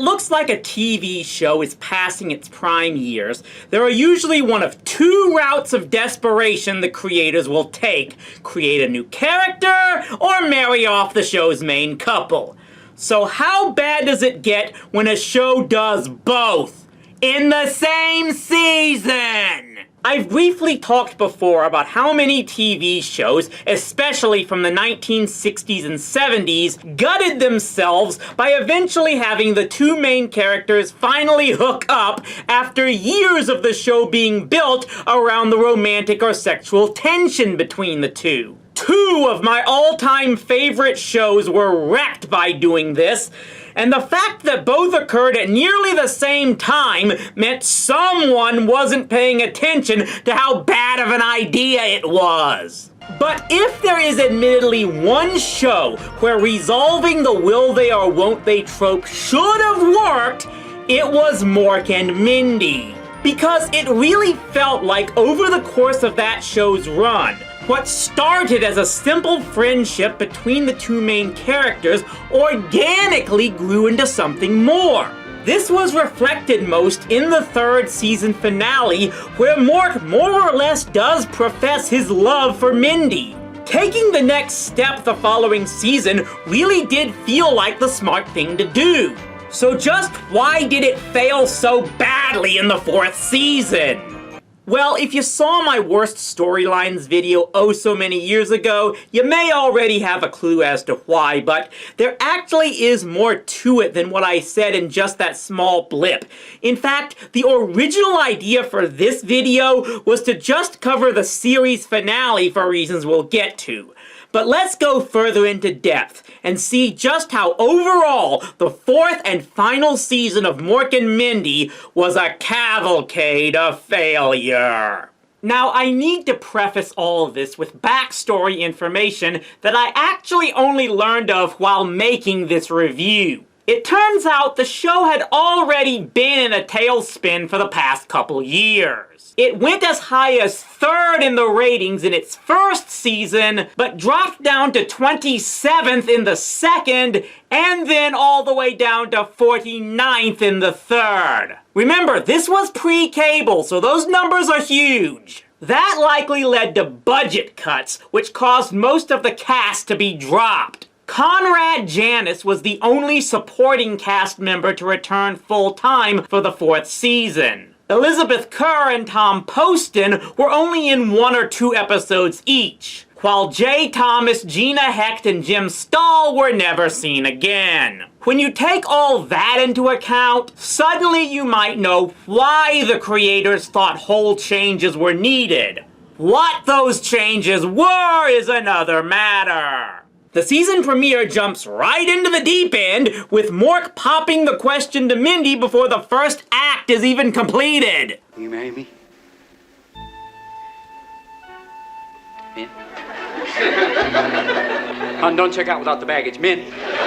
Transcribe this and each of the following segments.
looks like a TV show is passing its prime years, there are usually one of two routes of desperation the creators will take: create a new character, or marry off the show's main couple. So how bad does it get when a show does both in the same season? I've briefly talked before about how many TV shows, especially from the 1960s and 70s, gutted themselves by eventually having the two main characters finally hook up after years of the show being built around the romantic or sexual tension between the two. Two of my all-time favorite shows were wrecked by doing this, and the fact that both occurred at nearly the same time meant someone wasn't paying attention to how bad of an idea it was. But if there is admittedly one show where resolving the will they or won't they trope should have worked, it was Mork and Mindy. Because it really felt like over the course of that show's run, what started as a simple friendship between the two main characters organically grew into something more. This was reflected most in the third season finale, where Mork more or less does profess his love for Mindy. Taking the next step the following season really did feel like the smart thing to do. So just why did it fail so badly in the fourth season? Well, if you saw my worst storylines video oh so many years ago, you may already have a clue as to why, but there actually is more to it than what I said in just that small blip. In fact, the original idea for this video was to just cover the series finale for reasons we'll get to. But let's go further into depth and see just how overall the fourth and final season of Mork and Mindy was a cavalcade of failure. Now, I need to preface all of this with backstory information that I actually only learned of while making this review. It turns out the show had already been in a tailspin for the past couple years. It went as high as third in the ratings in its first season, but dropped down to 27th in the second, and then all the way down to 49th in the third. Remember, this was pre-cable, so those numbers are huge. That likely led to budget cuts, which caused most of the cast to be dropped. Conrad Janis was the only supporting cast member to return full-time for the fourth season. Elizabeth Kerr and Tom Poston were only in 1 or 2 episodes each, while Jay Thomas, Gina Hecht, and Jim Stahl were never seen again. When you take all that into account, suddenly you might know why the creators thought whole changes were needed. What those changes were is another matter. The season premiere jumps right into the deep end, with Mork popping the question to Mindy before the first act is even completed. Will you marry me? Min? Hon, don't check out without the baggage. Min?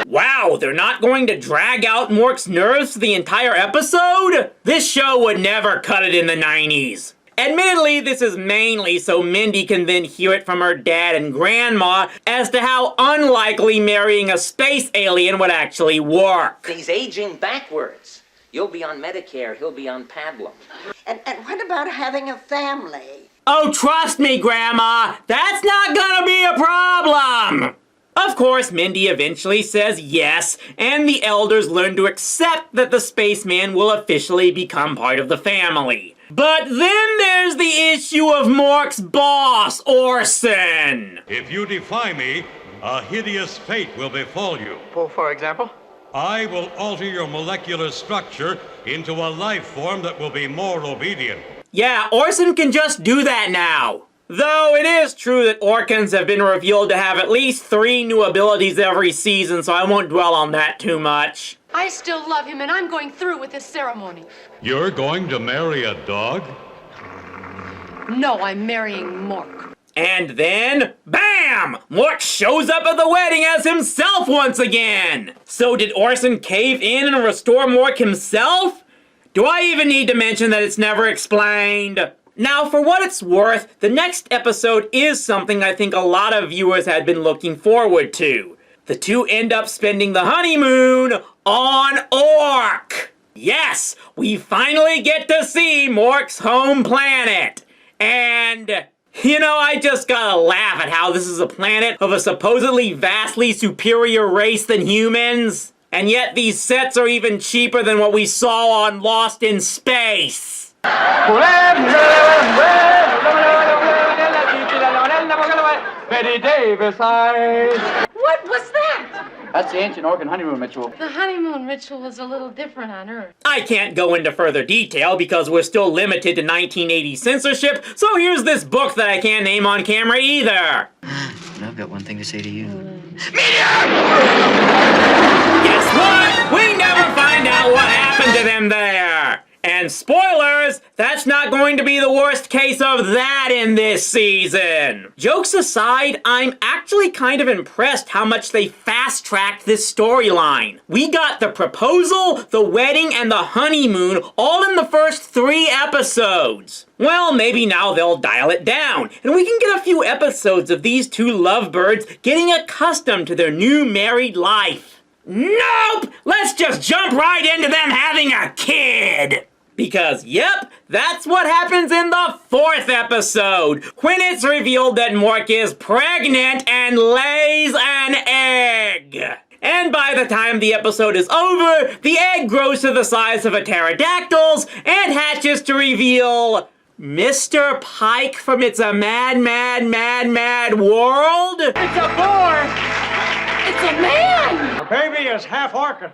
Wow, they're not going to drag out Mork's nerves for the entire episode? This show would never cut it in the 90s. Admittedly, this is mainly so Mindy can then hear it from her dad and grandma as to how unlikely marrying a space alien would actually work. He's aging backwards. You'll be on Medicare, he'll be on Pablum. And what about having a family? Oh, trust me, Grandma, that's not gonna be a problem! Of course, Mindy eventually says yes, and the elders learn to accept that the spaceman will officially become part of the family. But then there's the issue of Mork's boss, Orson. If you defy me, a hideous fate will befall you. For example? I will alter your molecular structure into a life form that will be more obedient. Yeah, Orson can just do that now. Though it is true that Orkans have been revealed to have at least 3 new abilities every season, so I won't dwell on that too much. I still love him, and I'm going through with this ceremony. You're going to marry a dog? No, I'm marrying Mork. And then, BAM! Mork shows up at the wedding as himself once again! So did Orson cave in and restore Mork himself? Do I even need to mention that it's never explained? Now, for what it's worth, the next episode is something I think a lot of viewers had been looking forward to. The two end up spending the honeymoon on Ork. Yes, we finally get to see Mork's home planet. And, you know, I just gotta laugh at how this is a planet of a supposedly vastly superior race than humans. And yet these sets are even cheaper than what we saw on Lost in Space. Betty Davis, What was that? That's the ancient Orkin honeymoon ritual. The honeymoon ritual was a little different on Earth. I can't go into further detail because we're still limited to 1980 censorship, so here's this book that I can't name on camera either. And I've got one thing to say to you. Guess what? We never find out what happened to them there. And spoilers, that's not going to be the worst case of that in this season. Jokes aside, I'm actually kind of impressed how much they fast-tracked this storyline. We got the proposal, the wedding, and the honeymoon all in the first 3 episodes. Well, maybe now they'll dial it down, and we can get a few episodes of these two lovebirds getting accustomed to their new married life. Nope! Let's just jump right into them having a kid! Because, yep, that's what happens in the 4th episode, when it's revealed that Mork is pregnant and lays an egg. And by the time the episode is over, the egg grows to the size of a pterodactyl's and hatches to reveal Mr. Pike from It's a Mad, Mad, Mad, Mad World? It's a boy! It's a man! The baby is half orchid.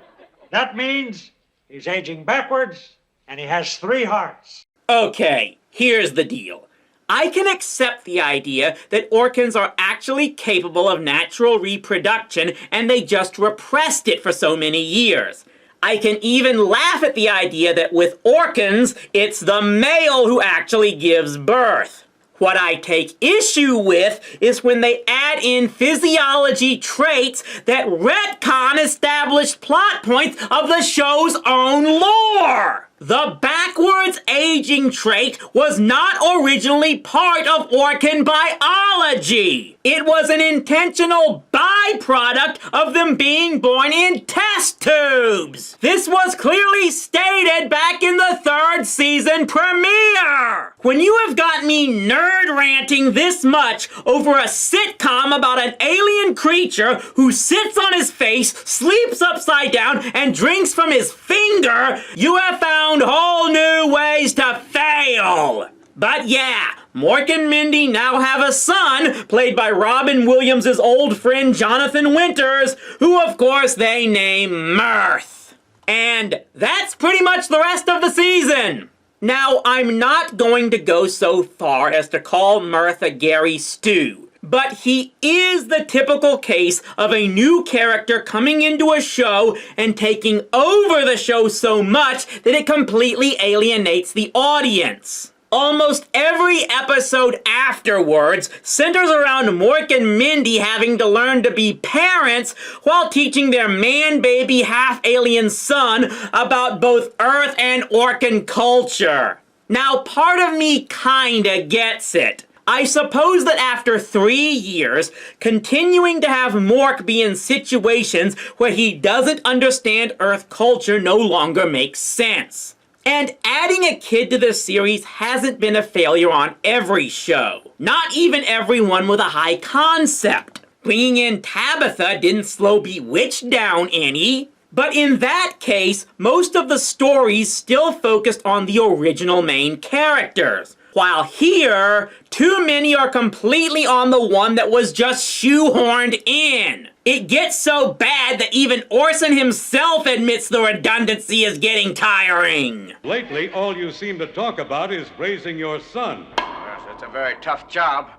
That means he's aging backwards and he has 3 hearts. Okay, here's the deal. I can accept the idea that orcans are actually capable of natural reproduction and they just repressed it for so many years. I can even laugh at the idea that with orcans, it's the male who actually gives birth. What I take issue with is when they add in physiology traits that retcon established plot points of the show's own lore. The backwards aging trait was not originally part of orcan biology. It was an intentional byproduct of them being born in test tubes. This was clearly stated back in the 3rd season premiere. When you have got me nerd ranting this much over a sitcom about an alien creature who sits on his face, sleeps upside down, and drinks from his finger, you have found whole new ways to fail. But yeah, Mork and Mindy now have a son, played by Robin Williams' old friend Jonathan Winters, who of course they name Mirth. And that's pretty much the rest of the season. Now, I'm not going to go so far as to call Mirth a Gary Stu, but he is the typical case of a new character coming into a show and taking over the show so much that it completely alienates the audience. Almost every episode afterwards centers around Mork and Mindy having to learn to be parents while teaching their man-baby half-alien son about both Earth and Orcan culture. Now, part of me kinda gets it. I suppose that after 3 years, continuing to have Mork be in situations where he doesn't understand Earth culture no longer makes sense. And adding a kid to the series hasn't been a failure on every show. Not even every one with a high concept. Bringing in Tabitha didn't slow Bewitched down any. But in that case, most of the stories still focused on the original main characters. While here, too many are completely on the one that was just shoehorned in. It gets so bad that even Orson himself admits the redundancy is getting tiring. Lately, all you seem to talk about is raising your son. Yes, it's a very tough job,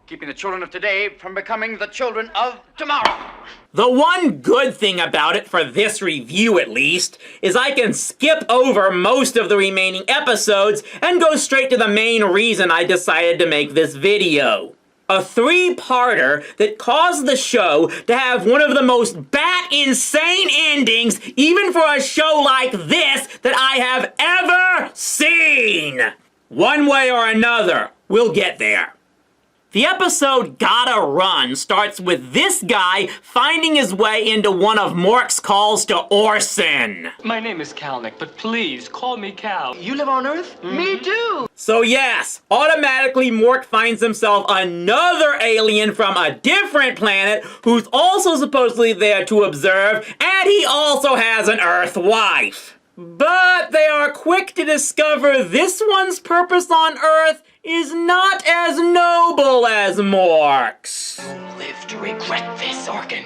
keeping the children of today from becoming the children of tomorrow. The one good thing about it, for this review at least, is I can skip over most of the remaining episodes and go straight to the main reason I decided to make this video. A 3-parter that caused the show to have one of the most bat-insane endings, even for a show like this, that I have ever seen. One way or another, we'll get there. The episode Gotta Run starts with this guy finding his way into one of Mork's calls to Orson. My name is Kalnick, but please call me Cal. You live on Earth? Me too. So yes, automatically Mork finds himself another alien from a different planet who's also supposedly there to observe, and he also has an Earth wife. But they are quick to discover this one's purpose on Earth is not as noble as Mork's. Live to regret this, Orkin.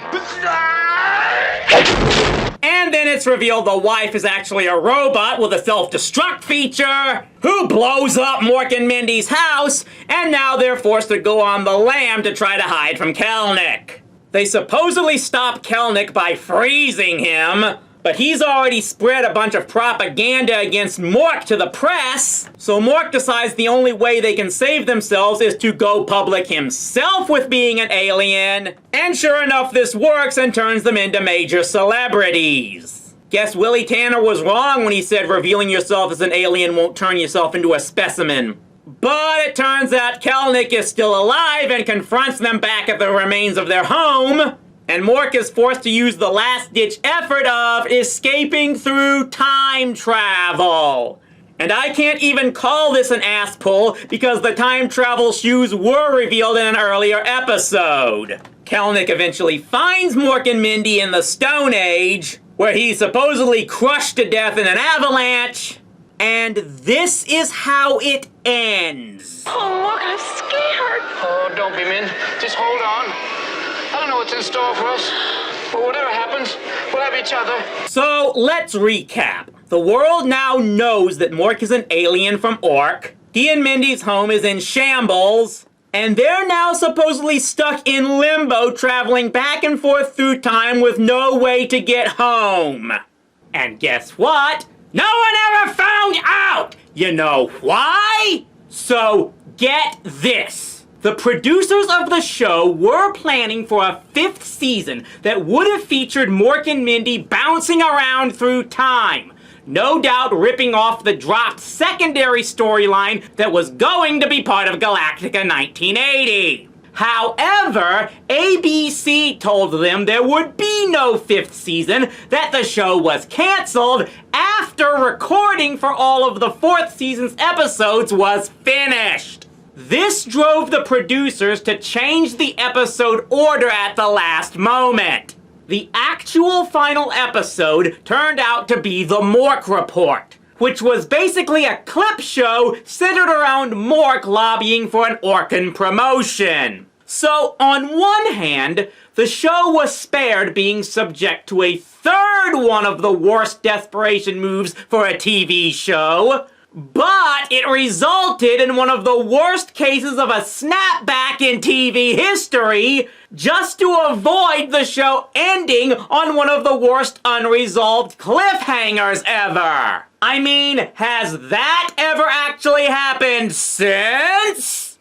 And then it's revealed the wife is actually a robot with a self-destruct feature who blows up Mork and Mindy's house, and now they're forced to go on the lam to try to hide from Kalnick. They supposedly stop Kalnick by freezing him, but he's already spread a bunch of propaganda against Mork to the press, so Mork decides the only way they can save themselves is to go public himself with being an alien, and sure enough this works and turns them into major celebrities. Guess Willie Tanner was wrong when he said revealing yourself as an alien won't turn yourself into a specimen. But it turns out Kalnick is still alive and confronts them back at the remains of their home, and Mork is forced to use the last-ditch effort of escaping through time travel. And I can't even call this an ass pull because the time travel shoes were revealed in an earlier episode. Kalnick eventually finds Mork and Mindy in the Stone Age, where he's supposedly crushed to death in an avalanche, and this is how it ends. Oh, Mork, I'm scared. Oh, don't be, Min. Just hold on. I don't know what's in store for us, but whatever happens, we'll have each other. So, let's recap. The world now knows that Mork is an alien from Ork, he and Mindy's home is in shambles, and they're now supposedly stuck in limbo traveling back and forth through time with no way to get home. And guess what? No one ever found out! You know why? So, get this. The producers of the show were planning for a 5th season that would have featured Mork and Mindy bouncing around through time. No doubt ripping off the dropped secondary storyline that was going to be part of Galactica 1980. However, ABC told them there would be no 5th season, that the show was canceled after recording for all of the 4th season's episodes was finished. This drove the producers to change the episode order at the last moment. The actual final episode turned out to be The Mork Report, which was basically a clip show centered around Mork lobbying for an Orkin promotion. So, on one hand, the show was spared being subject to a 3rd one of the worst desperation moves for a TV show, but it resulted in one of the worst cases of a snapback in TV history, just to avoid the show ending on one of the worst unresolved cliffhangers ever. I mean, has that ever actually happened since?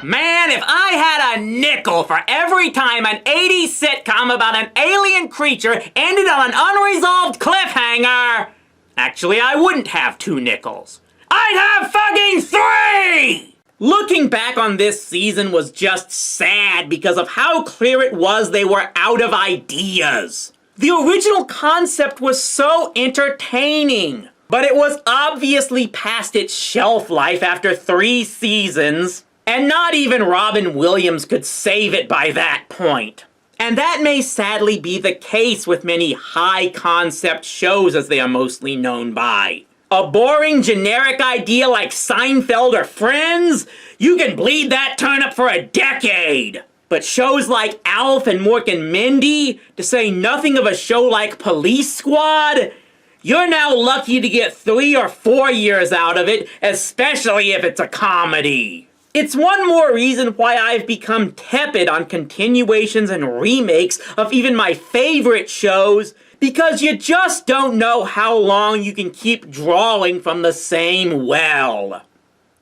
Man, if I had a nickel for every time an 80s sitcom about an alien creature ended on an unresolved cliffhanger, actually I wouldn't have 2 nickels. I'd have fucking 3! Looking back on this season was just sad because of how clear it was they were out of ideas. The original concept was so entertaining, but it was obviously past its shelf life after 3 seasons. And not even Robin Williams could save it by that point. And that may sadly be the case with many high-concept shows as they are mostly known by. A boring, generic idea like Seinfeld or Friends? You can bleed that turnip for a decade! But shows like Alf and Mork and Mindy, to say nothing of a show like Police Squad, you're now lucky to get 3 or 4 years out of it, especially if it's a comedy. It's one more reason why I've become tepid on continuations and remakes of even my favorite shows, because you just don't know how long you can keep drawing from the same well.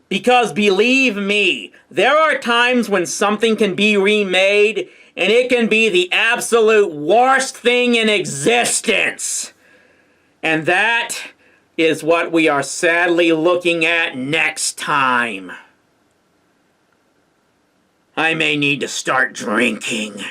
Because believe me, there are times when something can be remade, and it can be the absolute worst thing in existence. And that is what we are sadly looking at next time. I may need to start drinking.